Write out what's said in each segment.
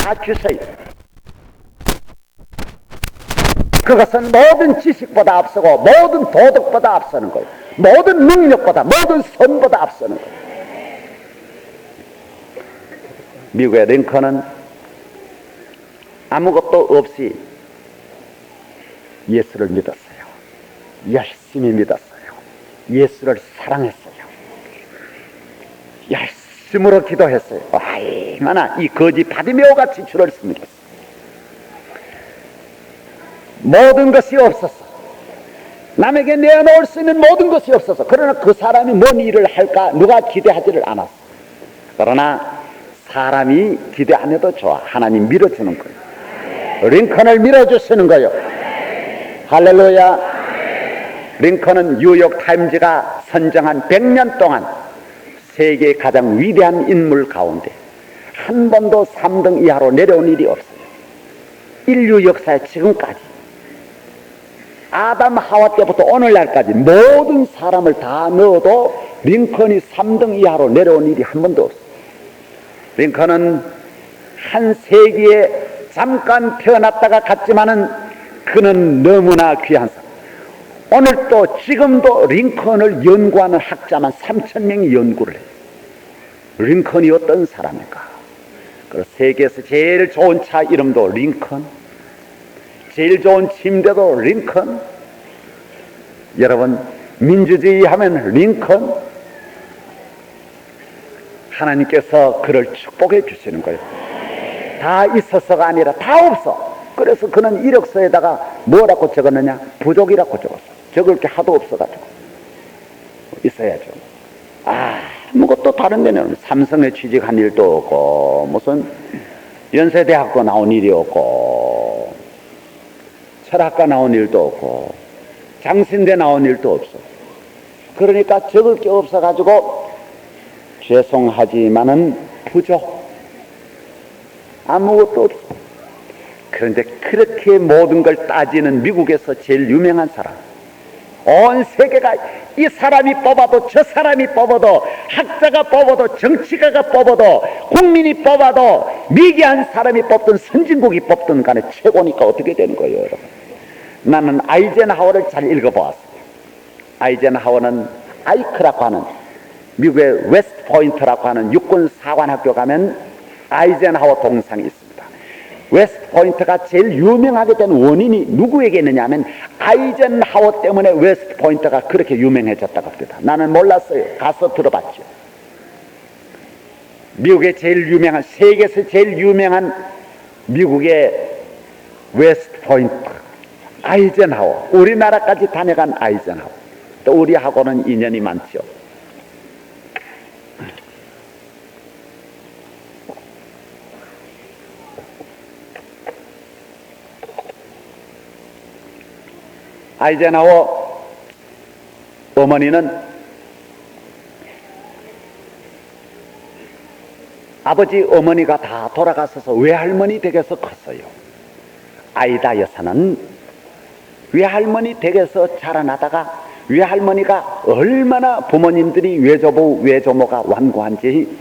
다 주세요. 그것은 모든 지식보다 앞서고 모든 도덕보다 앞서는 거예요. 모든 능력보다, 모든 선보다 앞서는 거예요. 미국의 링컨은 아무것도 없이 예수를 믿었어요. 열심히 믿었어요. 예수를 사랑했어요. 열심으로 기도했어요. 얼마나 이 거지 바디메오같이 주를 섬겼어요. 모든 것이 없었어. 남에게 내어놓을 수 있는 모든 것이 없었어. 그러나 그 사람이 뭔 일을 할까 누가 기대하지를 않았어. 그러나 사람이 기대 안 해도 좋아. 하나님 밀어주는 거예요. 링컨을 밀어주시는 거예요. 할렐루야. 링컨은 뉴욕타임즈가 선정한 100년 동안 세계의 가장 위대한 인물 가운데 한 번도 3등 이하로 내려온 일이 없어요. 인류 역사에 지금까지 아담 하와 때부터 오늘날까지 모든 사람을 다 넣어도 링컨이 3등 이하로 내려온 일이 한 번도 없어요. 링컨은 한 세기에 잠깐 태어났다가 갔지만은 그는 너무나 귀한 사람. 오늘 또 지금도 링컨을 연구하는 학자만 3,000명이 연구를 해요. 링컨이 어떤 사람인가? 그래서 세계에서 제일 좋은 차 이름도 링컨, 제일 좋은 침대도 링컨. 여러분, 민주주의 하면 링컨. 하나님께서 그를 축복해 주시는 거예요. 다 있어서가 아니라 다 없어. 그래서 그는 이력서에다가 뭐라고 적었느냐? 부족이라고 적었어. 적을 게 하도 없어가지고. 있어야죠. 아무것도 다른 데는 삼성에 취직한 일도 없고 무슨 연세대학교 나온 일이 없고 철학과 나온 일도 없고 장신대 나온 일도 없어. 그러니까 적을 게 없어가지고 죄송하지만은 부족. 아무것도 없어. 그런데 그렇게 모든 걸 따지는 미국에서 제일 유명한 사람, 온 세계가 이 사람이 뽑아도 저 사람이 뽑아도 학자가 뽑아도 정치가가 뽑아도 국민이 뽑아도 미개한 사람이 뽑든 선진국이 뽑든 간에 최고니까 어떻게 되는 거예요, 여러분? 나는 아이젠하워를 잘 읽어보았어요. 아이젠하워는 아이크라고 하는 미국의 웨스트 포인트라고 하는 육군 사관학교 가면 아이젠하워 동상이 있습니다. 웨스트 포인트가 제일 유명하게 된 원인이 누구에게 있느냐 하면 아이젠하워 때문에 웨스트 포인트가 그렇게 유명해졌다고 합니다. 나는 몰랐어요. 가서 들어봤죠. 미국의 제일 유명한, 세계에서 제일 유명한 미국의 웨스트 포인트 아이젠하워, 우리나라까지 다녀간 아이젠하워. 또 우리하고는 인연이 많죠. 아이젠하워 어머니는 아버지 어머니가 다 돌아가셔서 외할머니 댁에서 컸어요. 아이다 여사는 외할머니 댁에서 자라나다가 외할머니가 얼마나 부모님들이 외조부 외조모가 완고한지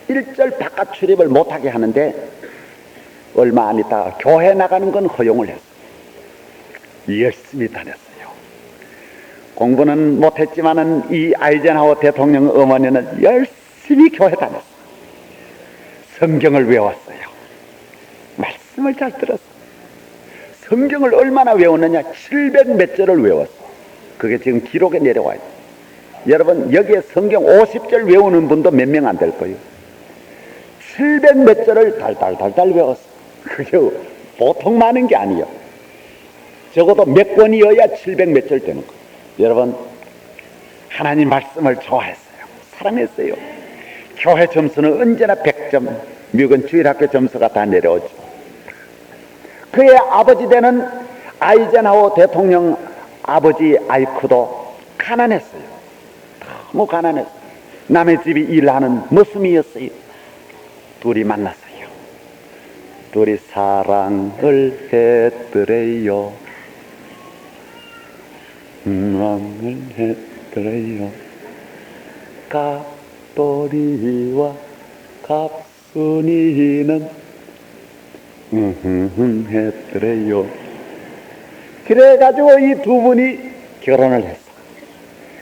일절 바깥 출입을 못하게 하는데 얼마 안 있다가 교회 나가는 건 허용을 했어요. 열심히 다녔어요. 공부는 못했지만은 이 아이젠하워 대통령 어머니는 열심히 교회 다녔어요. 성경을 외웠어요. 말씀을 잘 들었어요. 성경을 얼마나 외웠느냐? 700몇 절을 외웠어. 그게 지금 기록에 내려와 있어요. 여러분, 여기에 성경 50절 외우는 분도 몇 명 안 될 거예요. 700몇 절을 달달달달 외웠어. 그게 보통 많은 게 아니에요. 적어도 몇 권이어야 700몇 절 되는 거예요. 여러분, 하나님 말씀을 좋아했어요. 사랑했어요. 교회 점수는 언제나 100점, 미국은 주일학교 점수가 다 내려오죠. 그의 아버지 되는 아이젠하워 대통령 아버지 아이크도 가난했어요. 너무 가난했어요. 남의 집이 일하는 모습이었어요. 둘이 만났어요. 둘이 사랑을 했더래요. 사랑을 했더래요. 갑돌이와 갑순이는 했더래요. 그래가지고 이 두 분이 결혼을 했어.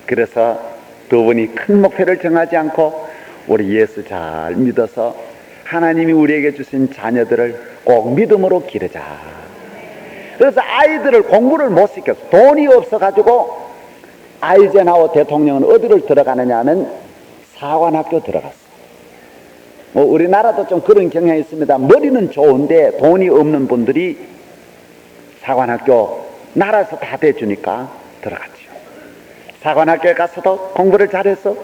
그래서 두 분이 큰 목표를 정하지 않고 우리 예수 잘 믿어서 하나님이 우리에게 주신 자녀들을 꼭 믿음으로 기르자. 그래서 아이들을 공부를 못 시켰어. 돈이 없어가지고 아이젠하워 대통령은 어디를 들어가느냐 하면 사관학교 들어갔어. 우리나라도 좀 그런 경향이 있습니다. 머리는 좋은데 돈이 없는 분들이 사관학교 나라에서 다 대주니까 들어갔죠. 사관학교에 가서도 공부를 잘했어.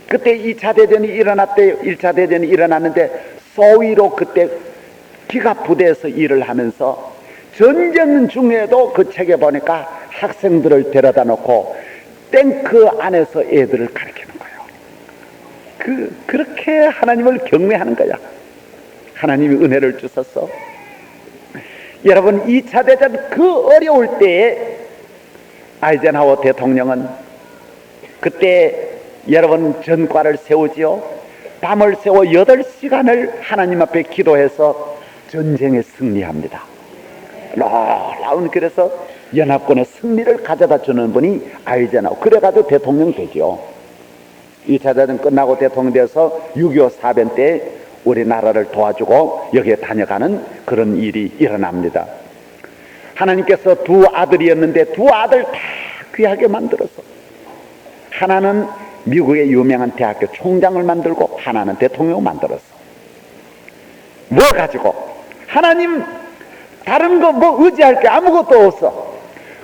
그때 2차 대전이 일어났대요. 1차 대전이 일어났는데 소위로 그때 기갑 부대에서 일을 하면서 전쟁 중에도 그 책에 보니까 학생들을 데려다 놓고 탱크 안에서 애들을 가르치는 거예요. 그렇게 하나님을 경외하는 거야. 하나님이 은혜를 주셨어. 여러분, 2차 대전 그 어려울 때에 아이젠하워 대통령은 그때 여러분 전과를 세우지요. 밤을 세워 8시간을 하나님 앞에 기도해서 전쟁에 승리합니다. 놀라운, 그래서 연합군의 승리를 가져다 주는 분이 아이젠하워. 그래가지고 대통령 되죠. 2차 대전 끝나고 대통령 돼서 6.25 사변 때 우리나라를 도와주고 여기에 다녀가는 그런 일이 일어납니다. 하나님께서 두 아들이었는데 두 아들 다 귀하게 만들어서 하나는 미국의 유명한 대학교 총장을 만들고 하나는 대통령을 만들었어. 뭐 가지고? 하나님 다른 거 뭐 의지할 게 아무것도 없어.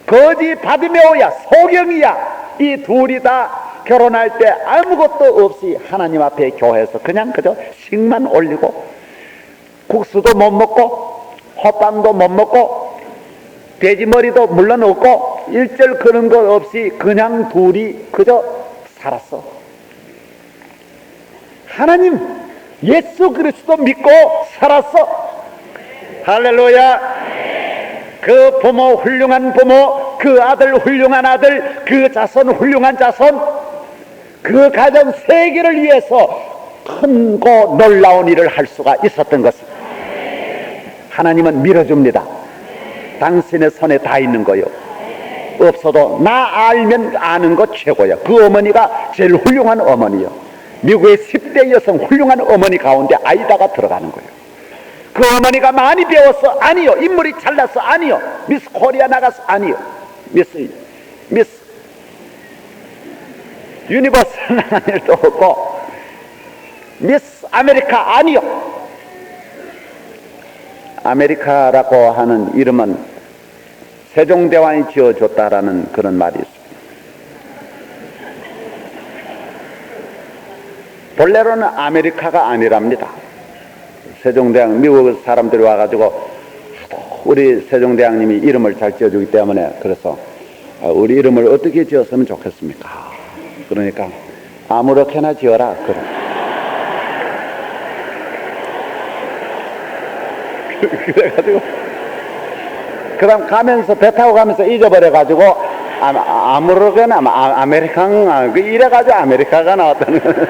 거지 바디메오야, 소경이야, 이 둘이 다 결혼할 때 아무것도 없이 하나님 앞에 교회에서 그냥 그저 식만 올리고 국수도 못 먹고 호빵도 못 먹고 돼지머리도 물론 없고 일절 그런 것 없이 그냥 둘이 그저 살았어. 하나님 예수 그리스도 믿고 살았어. 할렐루야. 그 부모 훌륭한 부모, 그 아들 훌륭한 아들, 그 자손 훌륭한 자손, 그 가정 세계를 위해서 큰고 놀라운 일을 할 수가 있었던 것입니다. 하나님은 밀어줍니다. 당신의 손에 다 있는 거요. 없어도 나 알면 아는 거 최고야. 그 어머니가 제일 훌륭한 어머니요. 미국의 10대 여성 훌륭한 어머니 가운데 아이다가 들어가는 거예요. 그 어머니가 많이 배웠어? 아니요. 인물이 잘났어? 아니요. 미스 코리아 나갔어? 아니요. 미스 유니버스 나간 일도 없고 미스 아메리카? 아니요. 아메리카라고 하는 이름은 세종대왕이 지어줬다라는 그런 말이 있습니다. 본래로는 아메리카가 아니랍니다. 세종대왕, 미국 사람들이 와가지고 우리 세종대왕님이 이름을 잘 지어주기 때문에 그래서 우리 이름을 어떻게 지었으면 좋겠습니까? 그러니까 아무렇게나 지어라. 그래가지고 그 다음 가면서 배 타고 가면서 잊어버려가지고 아무렇게나 아메리칸 이래가지고 아메리카가 나왔다는 거예요.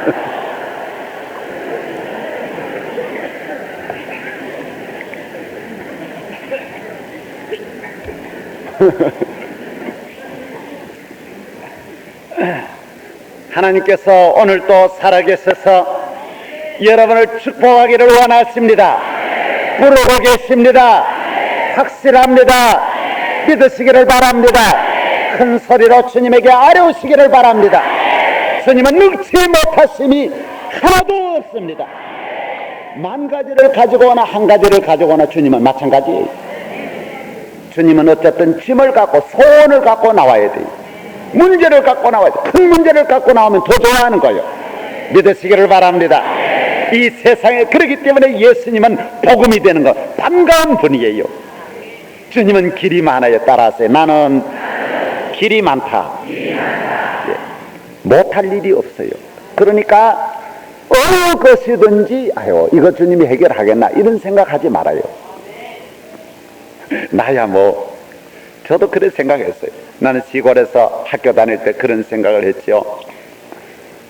하나님께서 오늘도 살아계셔서 여러분을 축복하기를 원하십니다. 부르고 계십니다. 확실합니다. 믿으시기를 바랍니다. 큰 소리로 주님에게 아뢰우시기를 바랍니다. 주님은 능치 못하심이 하나도 없습니다. 만 가지를 가지고 오나 한 가지를 가지고 오나 주님은 마찬가지예요. 주님은 어쨌든 짐을 갖고 소원을 갖고 나와야 돼요. 문제를 갖고 나와야 돼요. 큰 문제를 갖고 나오면 더 좋아하는 거예요. 믿으시기를 바랍니다. 이 세상에 그렇기 때문에 예수님은 복음이 되는 거 반가운 분이에요. 주님은 길이 많아요. 따라하세요. 나는 길이 많다. 예. 못할 일이 없어요. 그러니까 어느 것이든지 아유 이거 주님이 해결하겠나 이런 생각하지 말아요. 나야 뭐 저도 그런 생각했어요. 나는 시골에서 학교 다닐 때 그런 생각을 했지요.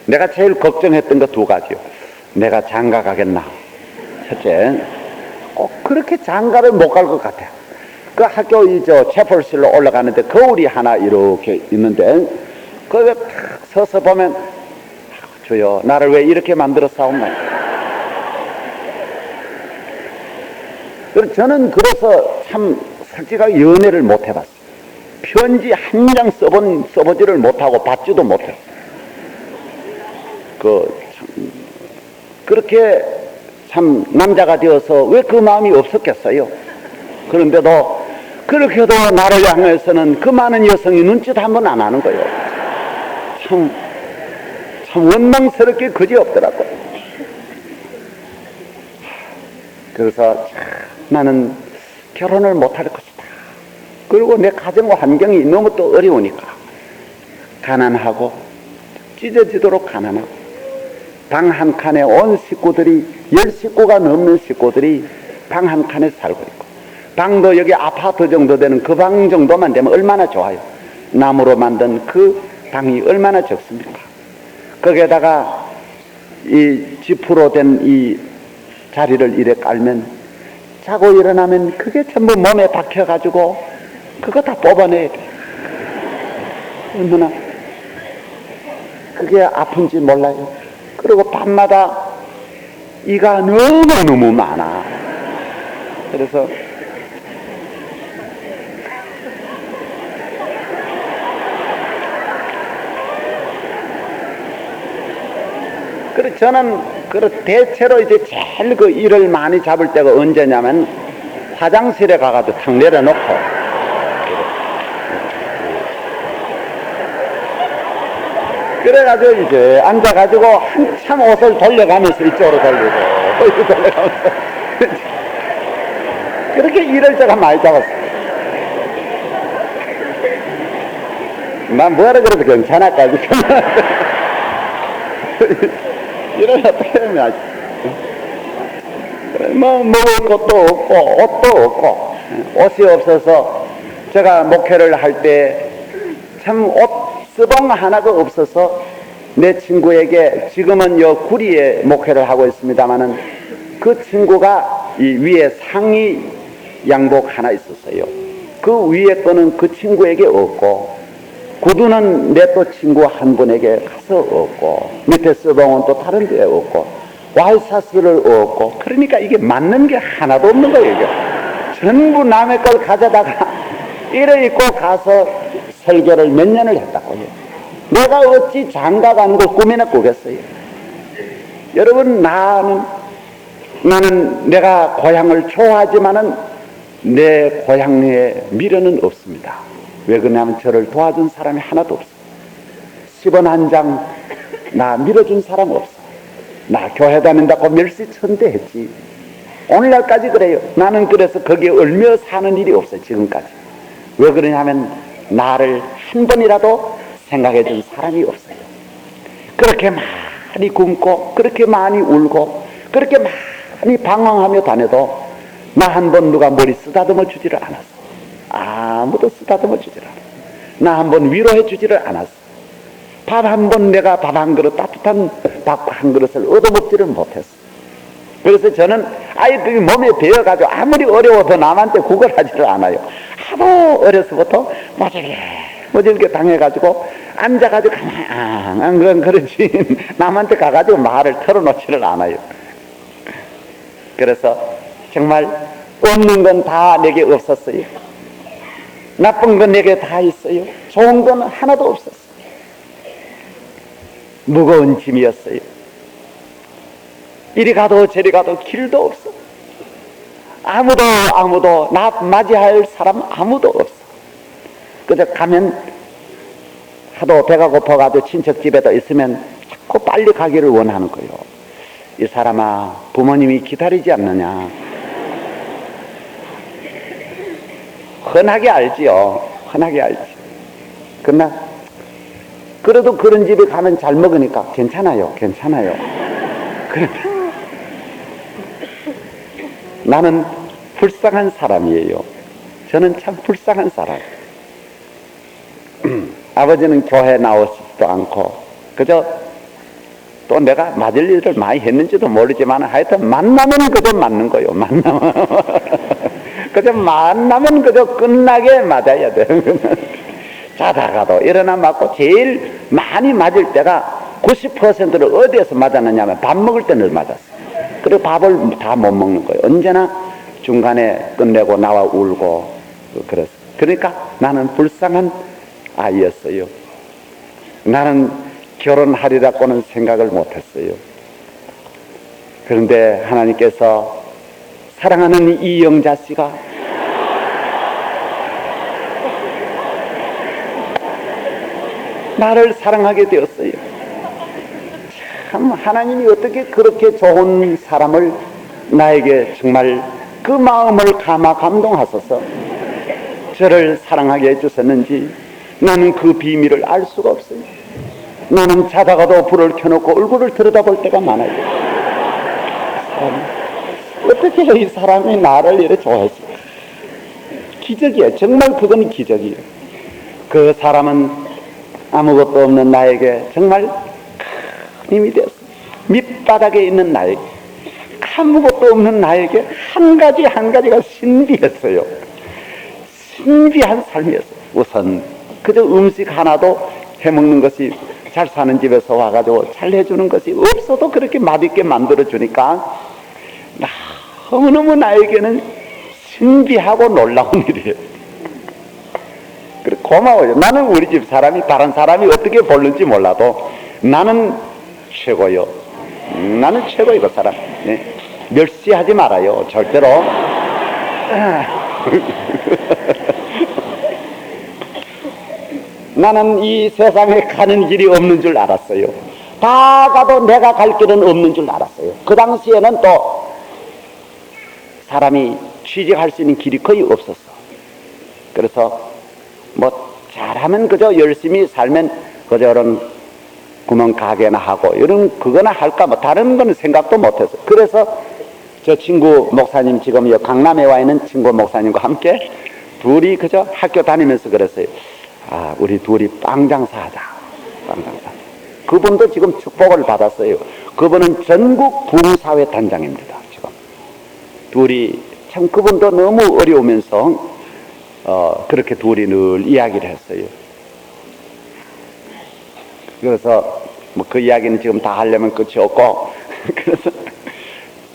내가 제일 걱정했던 거 두 가지요. 내가 장가 가겠나 첫째, 꼭 그렇게 장가를 못 갈 것 같아요. 그 학교 채플실로 올라가는데 거울이 하나 이렇게 있는데 거기에 탁 서서 보면 주여 나를 왜 이렇게 만들어 싸움나. 저는 그래서 참 솔직하게 연애를 못 해봤어요. 편지 한 장 써보지를 못하고 받지도 못해요. 그렇게 참 남자가 되어서 왜 그 마음이 없었겠어요. 그런데도 그렇게도 나를 향해서는 그 많은 여성이 눈짓 한 번 안 하는 거예요. 참 원망스럽게 그지없더라고요. 그래서 나는 결혼을 못할 것이다. 그리고 내 가정 환경이 너무 또 어려우니까 가난하고 찢어지도록 가난하고 방 한 칸에 온 식구들이 10식구가 넘는 식구들이 방 한 칸에 살고 있고 방도 여기 아파트 정도 되는 그 방 정도만 되면 얼마나 좋아요. 나무로 만든 그 방이 얼마나 적습니까? 거기에다가 이 지프로 된 이 자리를 이래 깔면 자고 일어나면 그게 전부 몸에 박혀가지고 그거 다 뽑아내야 돼. 얼마나 그게 아픈지 몰라요. 그리고 밤마다 이가 너무너무 많아. 그래서 저는 대체로 이제 제일 그 일을 많이 잡을 때가 언제냐면 화장실에 가가지고 탁 내려놓고 그래가지고 이제 앉아가지고 한참 옷을 돌려가면서 이쪽으로 돌리고 돌려가면서 그렇게 일을 제가 많이 잡았어요. 난 뭐하러 그래도 괜찮을까 지금. 이런 어떻게 하면 뭐 먹을 것도 없고 옷도 없고 옷이 없어서 제가 목회를 할 때 참 옷 스봉 하나가 없어서 내 친구에게 지금은 요 구리에 목회를 하고 있습니다마는 그 친구가 이 위에 상의 양복 하나 있었어요. 그 위에 거는 그 친구에게 없고 구두는 내 또 친구 한 분에게 가서 얻고 밑에 스봉은 또 다른 데에 얻고 와이사스를 얻고 그러니까 이게 맞는 게 하나도 없는 거예요. 이게 전부 남의 걸 가져다가 이래 입고 가서 설교를 몇 년을 했다고요. 내가 어찌 장가 가는 걸 꿈이나 꾸겠어요. 여러분 나는 내가 고향을 좋아하지만은 내 고향에 미련은 없습니다. 왜 그러냐면 저를 도와준 사람이 하나도 없어. 10원 한 장 나 밀어준 사람 없어. 나 교회 다닌다고 멸시천대 했지. 오늘날까지 그래요. 나는 그래서 거기에 얼며 사는 일이 없어요. 지금까지. 왜 그러냐면 나를 한 번이라도 생각해 준 사람이 없어요. 그렇게 많이 굶고 그렇게 많이 울고 그렇게 많이 방황하며 다녀도 나 한 번 누가 머리 쓰다듬어 주지를 않았어. 아무도 쓰다듬어 주지를 않았어. 나 한 번 위로해 주지를 않았어. 밥 한 번 내가 밥 한 그릇 따뜻한 밥 한 그릇을 얻어먹지를 못했어. 그래서 저는 아예 그게 몸에 배어가지고 아무리 어려워도 남한테 구걸하지를 않아요. 하도 어려서부터 모질게 당해가지고 앉아가지고 가만 그러지 남한테 가가지고 말을 털어놓지를 않아요. 그래서 정말 없는 건 다 내게 없었어요. 나쁜 건 내게 다 있어요. 좋은 건 하나도 없었어요. 무거운 짐이었어요. 이리 가도 저리 가도 길도 없어. 아무도 나 맞이할 사람 아무도 없어. 그저 가면 하도 배가 고파가지고 친척 집에도 있으면 자꾸 빨리 가기를 원하는 거예요. 이 사람아 부모님이 기다리지 않느냐. 흔하게 알지요. 흔하게 알지. 그러나 그래도 그런 집에 가면 잘 먹으니까 괜찮아요. 그런데 나는 불쌍한 사람이에요. 저는 참 불쌍한 사람. 아버지는 교회 나오시지도 않고 그저 또 내가 맞을 일을 많이 했는지도 모르지만 하여튼 만나면 그저 맞는 거요. 만나면 그저 만나면 그저 끝나게 맞아야 돼. 자다가도 일어나 맞고 제일 많이 맞을 때가 90%를 어디에서 맞았느냐면 밥 먹을 때는 맞았어요. 그리고 밥을 다 못 먹는 거예요. 언제나 중간에 끝내고 나와 울고 그랬어요. 그러니까 나는 불쌍한 아이였어요. 나는 결혼하리라고는 생각을 못했어요. 그런데 하나님께서 사랑하는 이영자 씨가 나를 사랑하게 되었어요. 참 하나님이 어떻게 그렇게 좋은 사람을 나에게 정말 그 마음을 감동하소서 저를 사랑하게 해주셨는지 나는 그 비밀을 알 수가 없어요. 나는 자다가도 불을 켜놓고 얼굴을 들여다볼 때가 많아요. 어떻게 이 사람이 나를 이렇게 좋아했을까? 기적이에요. 정말 그건 기적이에요. 그 사람은 아무것도 없는 나에게 정말 큰 힘이 되었어요. 밑바닥에 있는 나에게, 아무것도 없는 나에게 한 가지 한 가지가 신비했어요. 신비한 삶이었어요. 우선 그저 음식 하나도 해먹는 것이, 잘 사는 집에서 와가지고 잘 해주는 것이 없어도 그렇게 맛있게 만들어주니까 너무너무 나에게는 신비하고 놀라운 일이에요. 그래 고마워요. 나는 우리 집 사람이 다른 사람이 어떻게 보는지 몰라도 나는 최고요. 나는 최고요. 그 사람. 네. 멸시하지 말아요. 절대로. 나는 이 세상에 가는 길이 없는 줄 알았어요. 다 가도 내가 갈 길은 없는 줄 알았어요. 그 당시에는 또 사람이 취직할 수 있는 길이 거의 없었어. 그래서 뭐 잘하면 그저 열심히 살면 그저 이런 구멍 가게나 하고 이런 그거나 할까 뭐 다른 거는 생각도 못했어. 그래서 저 친구 목사님, 지금 여 강남에 와 있는 친구 목사님과 함께 둘이 그저 학교 다니면서 그랬어요. 아, 우리 둘이 빵 장사하자. 빵 장사. 그분도 지금 축복을 받았어요. 그분은 전국 붕사회 단장입니다. 지금 둘이 참 그분도 너무 어려우면서 그렇게 둘이 늘 이야기를 했어요. 그래서 뭐 그 이야기는 지금 다 하려면 끝이 없고 그래서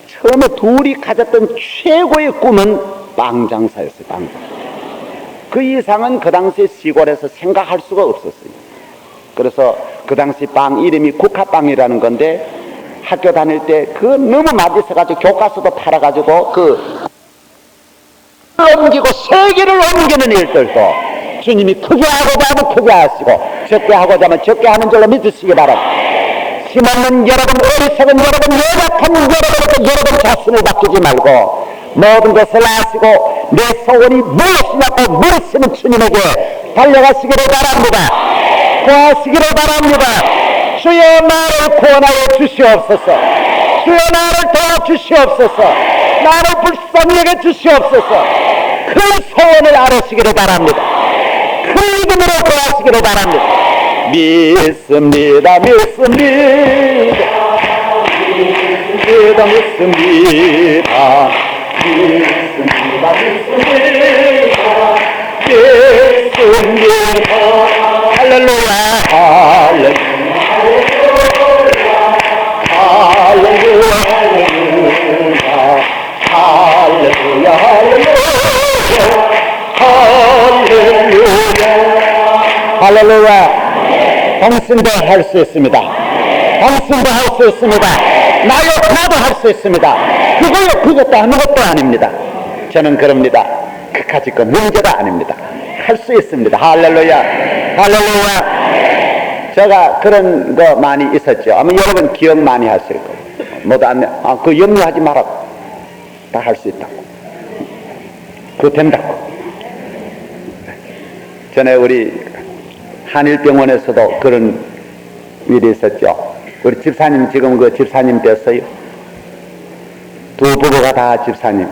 처음에 둘이 가졌던 최고의 꿈은 빵 장사였어요. 빵 장사. 그 이상은 그 당시 시골에서 생각할 수가 없었어요. 그래서 그 당시 빵 이름이 국화빵이라는 건데 학교 다닐 때 그 너무 맛있어가지고 교과서도 팔아가지고 그 옮기고 세계를 옮기는 일들도 주님이 크게 하고자 하면 크게 하시고 적게 하고자 하면 적게 하는 줄로 믿으시기 바랍니다. 힘없는 여러분, 어리석은 여러분, 연약한 여러분 자신을 바꾸지 말고 모든 것을 아시고 내 소원이 무엇이냐고 물으시는 주님에게 달려가시기를 바랍니다. 구하시기를 바랍니다. 주여 나를 구원하여 주시옵소서. 주여 나를 도와주시옵소서. 나를 불쌍히 여겨 주시옵소서. 그 소원을 알으시기를 바랍니다. 그 믿음으로 구하시기를 바랍니다. 믿습니다. 믿습니다. 믿습니다. 믿습니다. 믿습니다. 믿습니다. 할렐루야. 할렐루야. 할렐루야. 할렐루야. 할렐루야. 할렐루야. 당신도 할 수 있습니다. 당신도 할 수 있습니다. 나도 할 수 있습니다. 그것도 아무것도 아닙니다. 저는 그럽니다. 그까짓 거 문제가 아닙니다. 할 수 있습니다. 할렐루야. 할렐루야. 제가 그런 거 많이 있었죠. 아마 여러분 기억 많이 하실 거예요. 모두 그 염려하지 말라고. 다 할 수 있다고. 그거 된다고. 전에 우리 한일병원에서도 그런 일이 있었죠. 우리 집사님, 지금 그 집사님 됐어요. 두 부부가 다 집사님.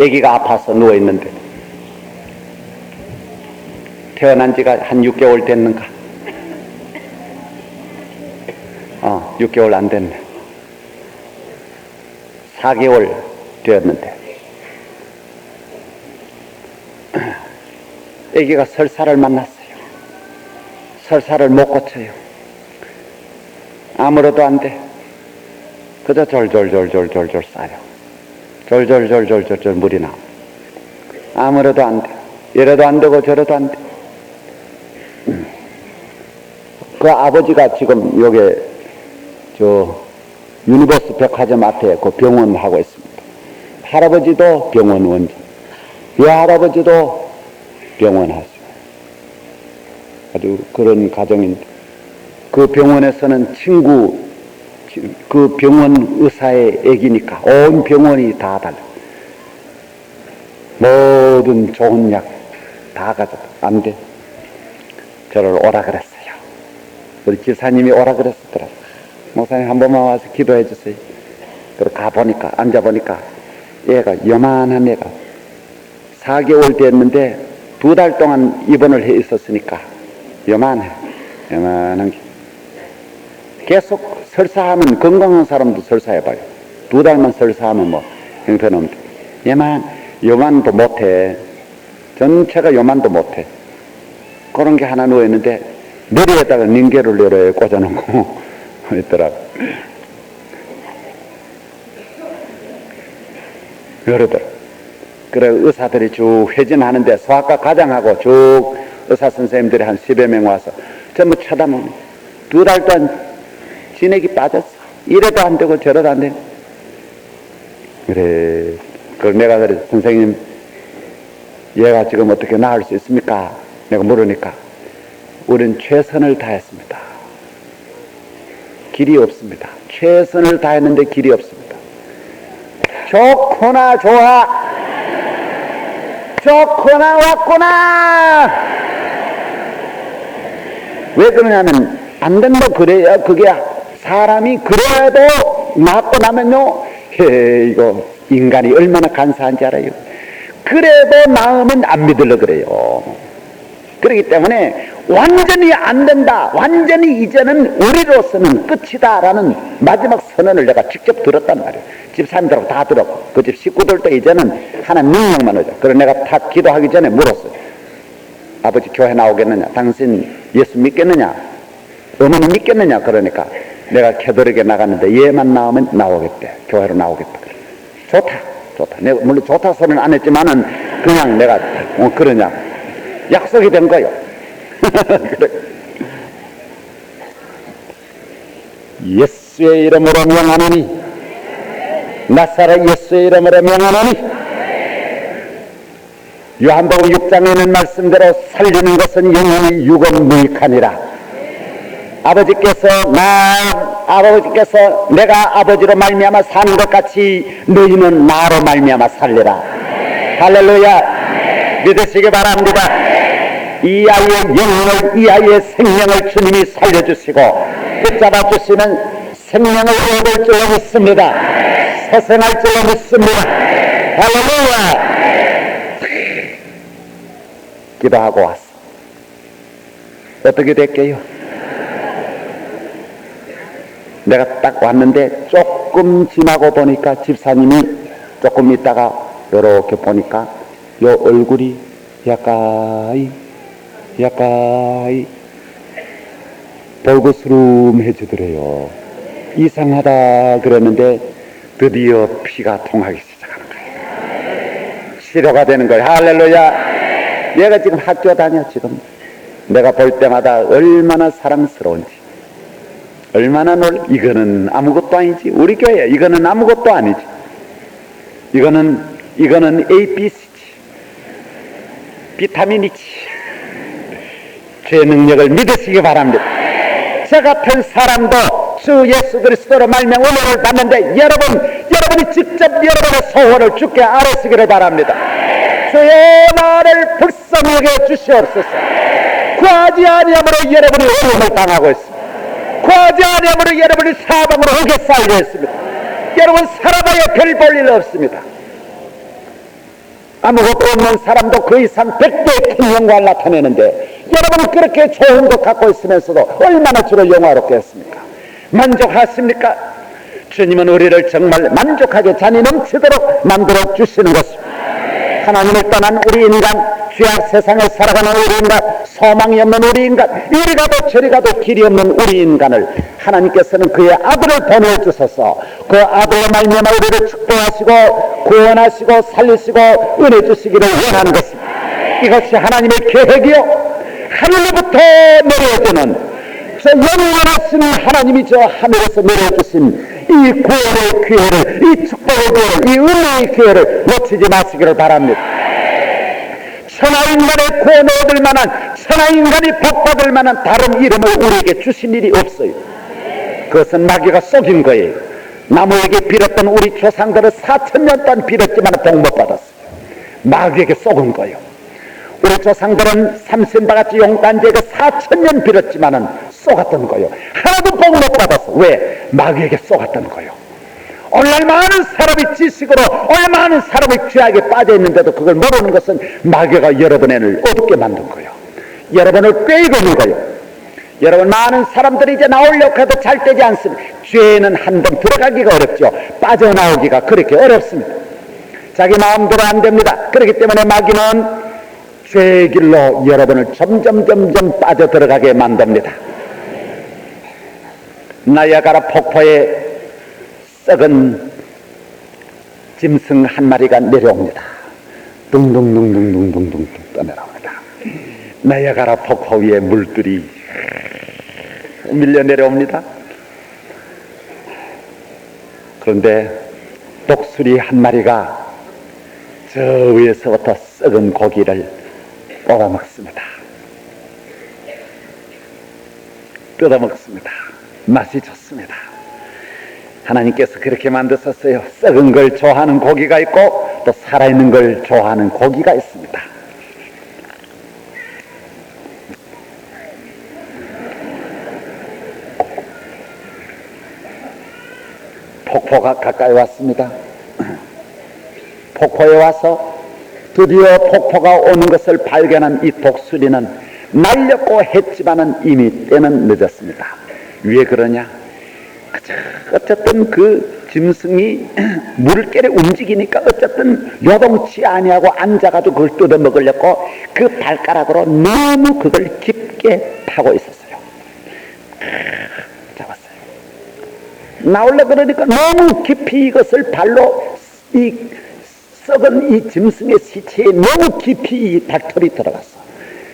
아기가 아파서 누워있는데 태어난 지가 한 6개월 됐는가. 6개월 안 됐네. 4개월 되었는데 아기가 설사를 만났어요. 설사를 못 고쳐요. 아무래도 안 돼. 그저 졸졸졸졸졸졸 싸요. 졸졸졸졸졸 물이 나와. 아무래도 안 돼. 이래도 안 되고 저래도 안 돼. 그 아버지가 지금 요게 유니버스 백화점 앞에 그 병원 하고 있습니다. 할아버지도 병원 원장, 외할아버지도 병원 하세요. 아주 그런 가정인데, 그 병원에서는 그 병원 의사의 애기니까 온 병원이 다 달라. 모든 좋은 약 다 가져다. 안 돼. 저를 오라 그랬어요. 우리 집사님이 오라 그랬더라. 목사님 한 번만 와서 기도해 주세요. 그리고 가보니까, 앉아보니까 얘가 요만한 애가 4개월 됐는데 2달 동안 입원을 해 있었으니까 요만한 게 계속 설사하면, 건강한 사람도 설사해봐요. 2달만 설사하면 뭐 형편없는데 요만도 못해. 전체가 요만도 못해. 그런 게 하나 누워있는데 머리에다가 닌게를 내려에 꽂아놓고 있더라고. 그러더라고. 그래 의사들이 쭉 회진하는데 소아과 과장하고 쭉 의사 선생님들이 한 10여 명 와서 전부 쳐다보면 2달 동안 진액이 빠졌어. 이래도 안 되고 저래도 안 되고. 그래. 그걸 내가 그래, 선생님 얘가 지금 어떻게 나을 수 있습니까? 내가 물으니까 우린 최선을 다했습니다. 길이 없습니다. 최선을 다했는데 길이 없습니다. 좋구나 좋아. 좋구나 왔구나. 왜 그러냐면 안 된다 그래야 그게 사람이 그래도 낫고 나면요, 이거 인간이 얼마나 간사한지 알아요. 그래도 나으면 안 믿으려 그래요. 그렇기 때문에 완전히 안 된다, 완전히 이제는 우리로서는 끝이다 라는 마지막 선언을 내가 직접 들었단 말이에요. 집사람들하고 다 들었고 그 집 식구들도 이제는 하나님 명령만 하죠. 그래서 내가 다 기도하기 전에 물었어요. 아버지 교회 나오겠느냐? 당신 예수 믿겠느냐? 어머니 믿겠느냐? 그러니까 내가 캐도릭에 나갔는데 얘만 나오면 나오겠대. 교회로 나오겠다. 좋다. 내가 물론 좋다 소리는 안 했지만은 그냥 내가 그러냐 약속이 된 거요. 그래. 예수의 이름으로 명하노니, 나사렛 예수의 이름으로 명하노니. 요한복음 6장에는 말씀대로 살리는 것은 영원히 유건무익하니라. 아버지께서 내가 아버지로 말미암아 사는 것 같이 너희는 나로 말미암아 살리라. 할렐루야. 믿으시기 바랍니다. 이 아이의 영혼을, 이 아이의 생명을 주님이 살려주시고 붙잡아 주시는 생명을 얻을 줄로 믿습니다. 새생할 줄로 믿습니다. 할렐루야. 기도하고 왔어. 어떻게 될게요? 내가 딱 왔는데 조금 지나고 보니까 집사님이 조금 있다가 요렇게 보니까 요 얼굴이 약간 볼그스름해지더래요. 이상하다 그랬는데 드디어 피가 통하기 시작하는 거예요. 치료가 되는 거예요. 할렐루야. 얘가 지금 학교 다녀. 지금 내가 볼 때마다 얼마나 사랑스러운지, 얼마나 이거는 아무것도 아니지. 우리 교회 이거는 아무것도 아니지. 이거는 ABC지, 비타민이지. 죄 능력을 믿으시기 바랍니다. 저 같은 사람도 주 예수 그리스도로 말미암아 은혜를 받는데 여러분이 직접 여러분의 소원을 주께 아뢰시기를 바랍니다. 주의 나를 불쌍히 여겨 주시옵소서. 구하지 아니함으로 여러분이 어려움을 당하고 있습니다. 구하지 아니함으로 여러분이 사방으로 흙에 쌓여 있습니다. 여러분 살아봐야 별 볼 일 없습니다. 아무것도 없는 사람도 그 이상 100배의 큰 영광을 나타내는데 여러분은 그렇게 좋은 것 갖고 있으면서도 얼마나 주를 영화롭게 했습니까? 만족하십니까? 주님은 우리를 정말 만족하게 잔이 넘치도록 만들어 주시는 것입니다. 하나님을 떠난 우리 인간, 죄악 세상을 살아가는 우리 인간, 소망이 없는 우리 인간, 이리 가도 저리 가도 길이 없는 우리 인간을 하나님께서는 그의 아들을 보내주셔서 그 아들로 말미암아 우리를 축복하시고 구원하시고 살리시고 은혜 주시기를 원하는 것입니다. 이것이 하나님의 계획이요, 하늘로부터 내려오는 저 영원하신 하나님이 저 하늘에서 내려주신 이 구원의 기회를, 이 축복의 기회를, 이 은혜의 기회를 놓치지 마시기를 바랍니다. 천하인간의 구원을 얻을 만한, 천하인간이 복받을 만한 다른 이름을 우리에게 주신 일이 없어요. 그것은 마귀가 속인 거예요. 나무에게 빌었던 우리 조상들은 4,000년 동안 빌었지만 복 못 받았어요. 마귀에게 속은 거예요. 우리 조상들은 삼신바같이 용단제에게 4,000년 빌었지만은 쏘갔던 거예요. 하나도 복 못 받았어. 왜? 마귀에게 쏘갔던 거예요. 오늘날 많은 사람이 지식으로, 오늘 많은 사람이 죄악에 빠져 있는데도 그걸 모르는 것은 마귀가 여러분을 어둡게 만든 거예요. 여러분을 꿰고는 거예요. 여러분, 많은 사람들이 이제 나오려고 해도 잘 되지 않습니다. 죄에는 한번 들어가기가 어렵죠. 빠져나오기가 그렇게 어렵습니다. 자기 마음대로 안 됩니다. 그렇기 때문에 마귀는 죄의 길로 여러분을 점점 빠져들어가게 만듭니다. 나야가라 폭포에 썩은 짐승 한 마리가 내려옵니다. 둥둥둥둥둥둥둥 떠내려옵니다. 나야가라 폭포 위에 물들이 밀려 내려옵니다. 그런데 독수리 한 마리가 저 위에서부터 썩은 고기를 뽑아먹습니다. 뜯어먹습니다. 맛이 좋습니다. 하나님께서 그렇게 만드셨어요. 썩은 걸 좋아하는 고기가 있고 또 살아있는 걸 좋아하는 고기가 있습니다. 폭포가 가까이 왔습니다. 폭포에 와서 드디어 폭포가 오는 것을 발견한 이 독수리는 날렸고 했지만은 이미 때는 늦었습니다. 왜 그러냐? 어쨌든 그 짐승이 물결에 움직이니까 어쨌든 요동치 아니하고 앉아가지고 그걸 뜯어 먹으려고 그 발가락으로 너무 그걸 깊게 파고 있었어요. 잡았어요. 나오려 그러니까 너무 깊이 이것을 발로 이 썩은 이 짐승의 시체에 너무 깊이 이 닥털이 들어갔어.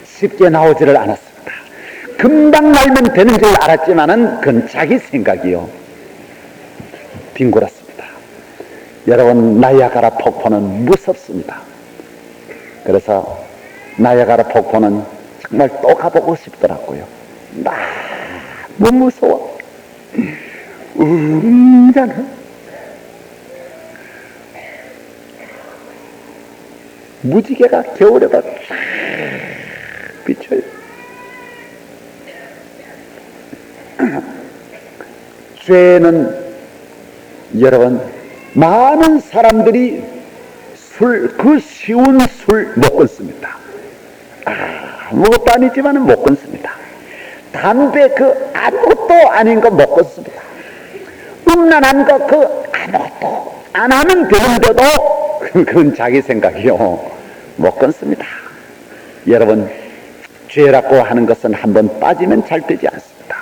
쉽게 나오지를 않았습니다. 금방 날면 되는 줄 알았지만은 그건 자기 생각이요. 빙굴었습니다. 여러분, 나야가라 폭포는 무섭습니다. 그래서 나야가라 폭포는 정말 또 가보고 싶더라고요. 너무 무서워. 웅장해. 무지개가 겨울에도 쫙 비쳐요. 죄는 여러분, 많은 사람들이 그 쉬운 술 못 끊습니다. 아무것도 아니지만 못 끊습니다. 담배 그 아무것도 아닌 거 못 끊습니다. 음란한 거 그 아무것도 안 하면 되는데도 그건 자기 생각이요. 못 끊습니다. 여러분, 죄라고 하는 것은 한번 빠지면 잘 되지 않습니다.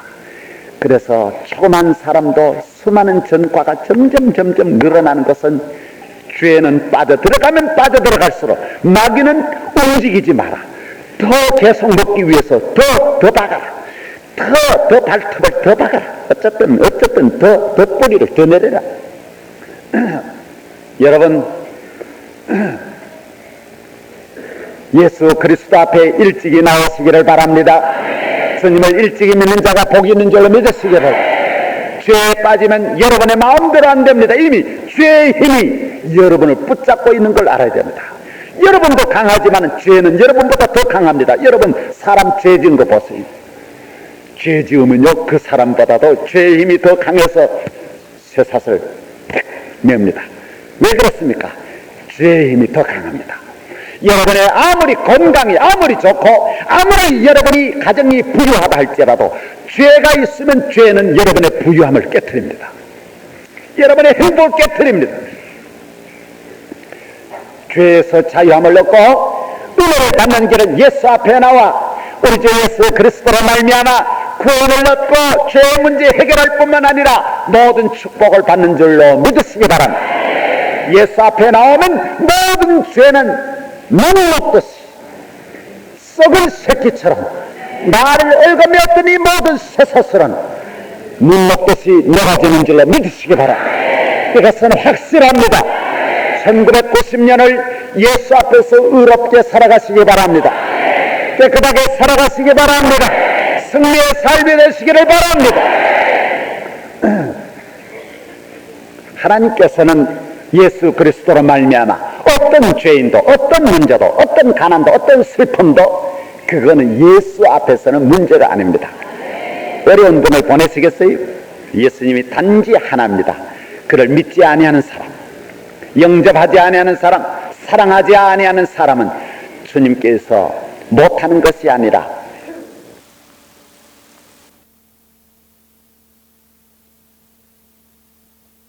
그래서 조그만 사람도 수많은 전과가 점점 늘어나는 것은 죄는 빠져들어가면 빠져들어갈수록 마귀는 움직이지 마라. 더 계속 먹기 위해서 더 박아라. 더 발톱을 더 박아라. 어쨌든 더 뿌리를 더 내려라. 여러분, 예수 그리스도 앞에 일찍이 나오시기를 바랍니다. 주님을 일찍이 믿는 자가 복이 있는 줄로 믿으시기를. 죄에 빠지면 여러분의 마음대로 안 됩니다. 이미 죄의 힘이 여러분을 붙잡고 있는 걸 알아야 됩니다. 여러분도 강하지만 죄는 여러분보다 더 강합니다. 여러분, 사람 죄 지은 거 보세요. 죄 지으면요, 그 사람보다도 죄의 힘이 더 강해서 쇠사슬 맵니다. 왜 그렇습니까? 죄의 힘이 더 강합니다. 여러분의 아무리 건강이 아무리 좋고 아무리 여러분이 가정이 부유하다 할지라도 죄가 있으면 죄는 여러분의 부유함을 깨트립니다. 여러분의 행복을 깨트립니다. 죄에서 자유함을 얻고 은혜를 받는 길은 예수 앞에 나와 우리 주 예수 그리스도로 말미암아 구원을 얻고 죄의 문제 해결할 뿐만 아니라 모든 축복을 받는 줄로 믿으시기 바랍니다. 예수 앞에 나오면 모든 죄는 물 먹듯이 썩은 새끼처럼 나를 얽어매었던 이 모든 쇠사슬은 물 먹듯이 녹아지는 줄로 믿으시기 바랍니다. 이것은 확실합니다. 1990년을 예수 앞에서 의롭게 살아가시기 바랍니다. 깨끗하게 살아가시기 바랍니다. 승리의 삶이 되시기를 바랍니다. 하나님께서는 예수 그리스도로 말미암아 어떤 죄인도 어떤 문제도 어떤 가난도 어떤 슬픔도 그거는 예수 앞에서는 문제가 아닙니다. 어려운 분을 보내시겠어요? 예수님이 단지 하나입니다. 그를 믿지 아니하는 사람, 영접하지 아니하는 사람, 사랑하지 아니하는 사람은 주님께서 못하는 것이 아니라